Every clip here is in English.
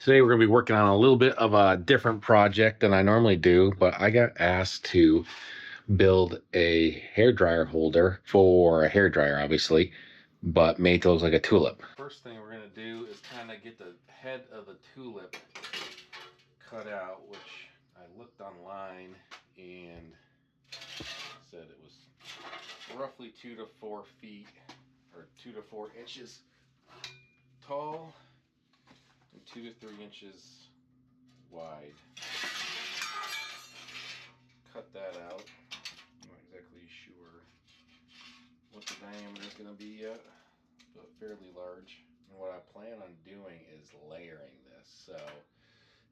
Today we're going to be working on a little bit of a different project than I normally do, but I got asked to build a hairdryer holder for a hairdryer, obviously, but made to look like a tulip. First thing we're going to do is kind of get the head of the tulip cut out, which I looked online and said it was roughly 2 to 4 feet or 2 to 4 inches tall and 2 to 3 inches wide. Cut that out. I'm not exactly sure what the diameter is going to be yet, but fairly large. And what I plan on doing is layering this. So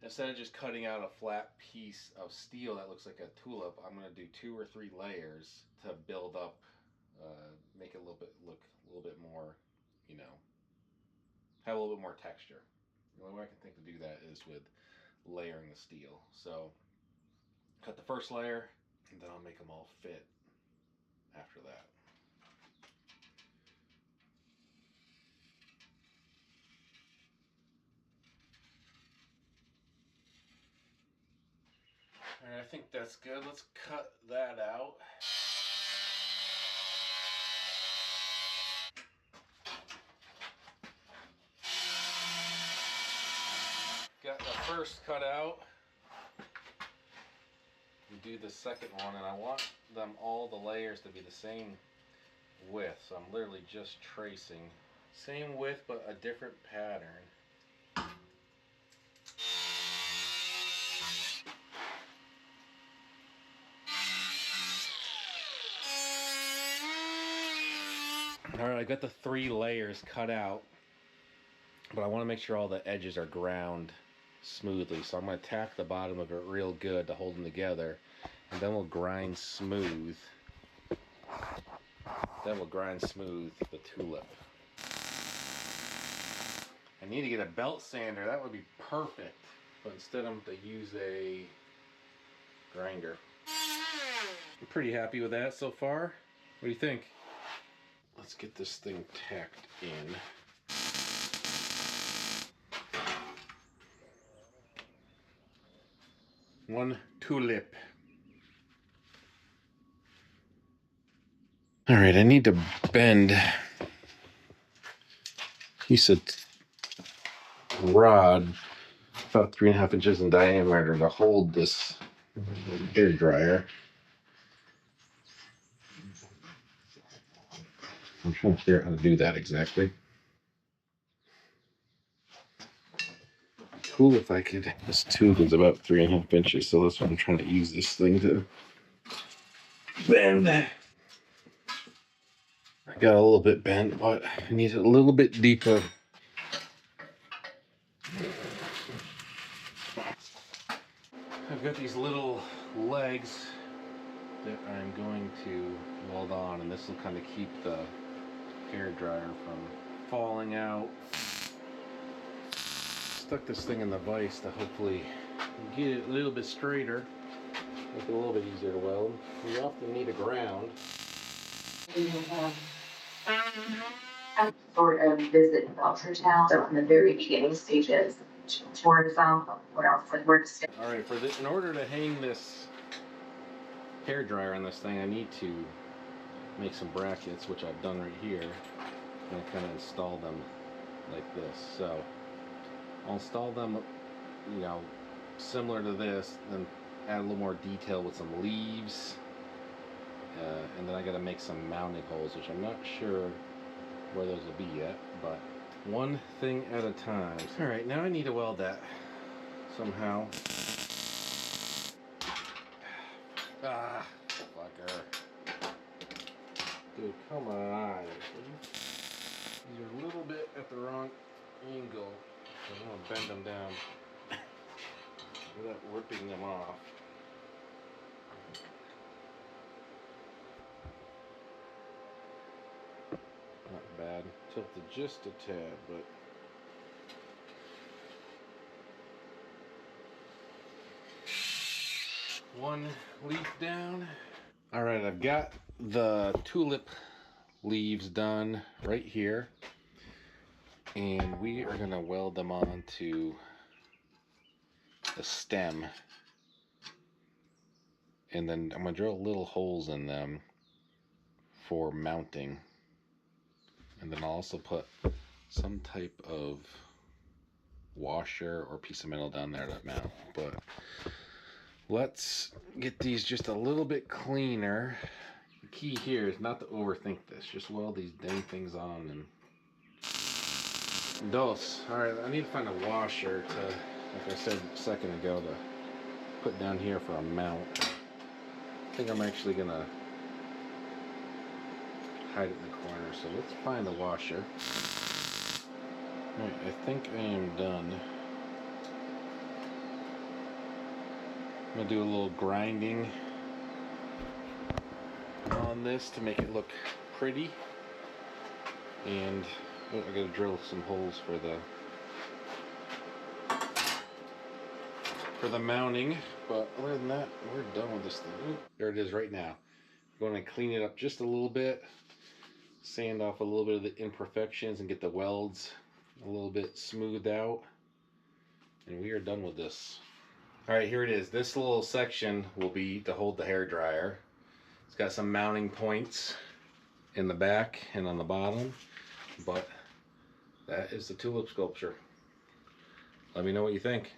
instead of just cutting out a flat piece of steel that looks like a tulip, I'm going to do 2 or 3 layers to build up, make it look a little bit more, have a little bit more texture. The only way I can think to do that is with layering the steel. So cut the first layer, and then I'll make them all fit after that. Alright, I think that's good. Let's cut that out. Got the first cut out. We do the second one, and I want them all the layers to be the same width. So I'm literally just tracing. Same width, but a different pattern. Alright, I got the 3 layers cut out, but I want to make sure all the edges are ground smoothly. So I'm going to tack the bottom of it real good to hold them together, and then we'll grind smooth. Then we'll grind smooth the tulip. I need to get a belt sander. That would be perfect, but instead I'm going to use a grinder. I'm pretty happy with that so far. What do you think? Let's get this thing tacked in. One tulip. All right, I need to bend. He said rod about 3.5 inches in diameter to hold this hair dryer. I'm trying to figure out how to do that exactly. Cool if I could. This tube is about 3.5 inches, so that's what I'm trying to use this thing to bend. I got a little bit bent, but I need it a little bit deeper. I've got these little legs that I'm going to weld on, and this will kind of keep the hair dryer from falling out. Stuck this thing in the vise to hopefully get it a little bit straighter, make it a little bit easier to weld. You often need a ground. Sort of visit Belchertown, so in the very beginning stages, tourism, what else, like where to stay. All right, for this, in order to hang this hair dryer on this thing, I need to make some brackets, which I've done right here, and kind of install them like this. So I'll install them, similar to this, then add a little more detail with some leaves, and then I got to make some mounting holes, which I'm not sure where those will be yet, but one thing at a time. All right, now I need to weld that somehow. Ah, fucker. Dude, come on. These are a little bit at the wrong angle. I want to bend them down without ripping them off. Not bad. Tilted just a tad, but one leaf down. All right, I've got the tulip leaves done right here, and we are gonna weld them on to the stem, and then I'm gonna drill little holes in them for mounting, and then I'll also put some type of washer or piece of metal down there to mount. But let's get these just a little bit cleaner. The key here is not to overthink this. Just weld these dang things on and dos. All right, I need to find a washer to, like I said a second ago, to put down here for a mount. I think I'm actually gonna hide it in the corner. So let's find a washer. All right, I think I am done. I'm gonna do a little grinding on this to make it look pretty, and I gotta drill some holes for the mounting. But other than that, we're done with this thing. Ooh, there it is right now. I'm going to clean it up just a little bit, sand off a little bit of the imperfections, and get the welds a little bit smoothed out, and we are done with this. All right, here it is. This little section will be to hold the hair dryer. It's got some mounting points in the back and on the bottom, but that is the tulip sculpture. Let me know what you think.